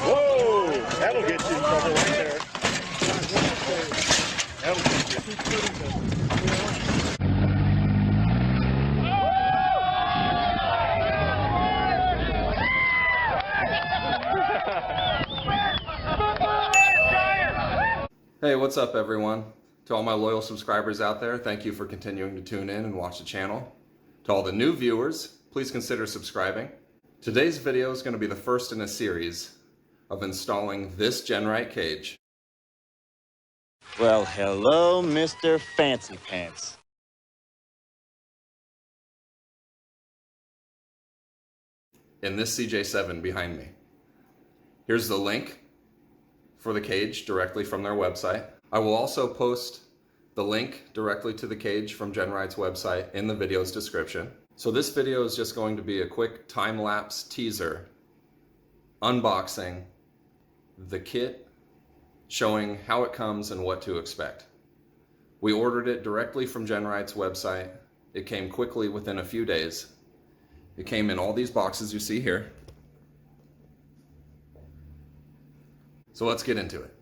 Whoa! That'll get you in trouble right there. That'll get you. Hey, what's up everyone? To all my loyal subscribers out there, thank you for continuing to tune in and watch the channel. To all the new viewers, please consider subscribing. Today's video is going to be the first in a series of installing this GenRight cage. Well, hello, Mr. Fancy Pants. In this CJ-7 behind me. Here's the link for the cage directly from their website. I will also post the link directly to the cage from GenRight's website in the video's description. So this video is just going to be a quick time-lapse teaser unboxing the kit, showing how it comes and what to expect. We ordered it directly from GenRight's website. It came quickly within a few days. It came in all these boxes you see here. So let's get into it.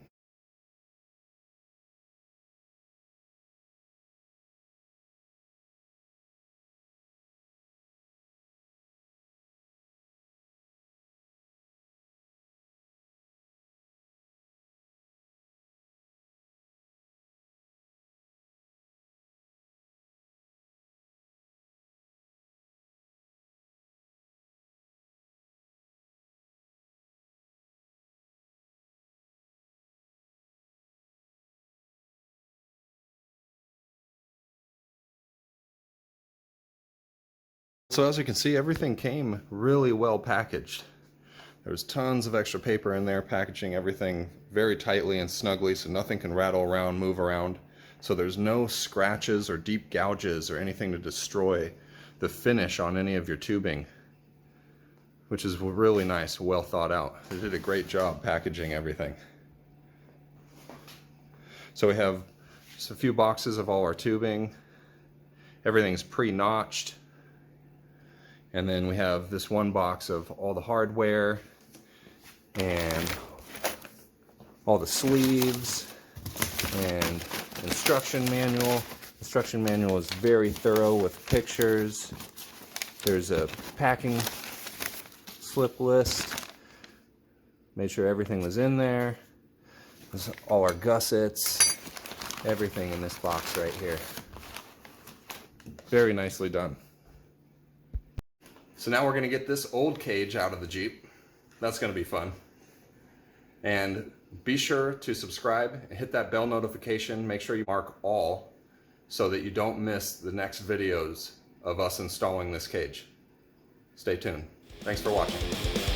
So as you can see, everything came really well packaged. There's tons of extra paper in there, packaging everything very tightly and snugly so nothing can rattle around, move around. So there's no scratches or deep gouges or anything to destroy the finish on any of your tubing, which is really nice, well thought out. They did a great job packaging everything. So we have just a few boxes of all our tubing. Everything's pre-notched. And then we have this one box of all the hardware and all the sleeves and instruction manual. Instruction manual is very thorough with pictures. There's a packing slip list. Made sure everything was in there. There's all our gussets, everything in this box right here. Very nicely done. So now we're going to get this old cage out of the Jeep. That's going to be fun. And be sure to subscribe and hit that bell notification. Make sure you mark all so that you don't miss the next videos of us installing this cage. Stay tuned. Thanks for watching.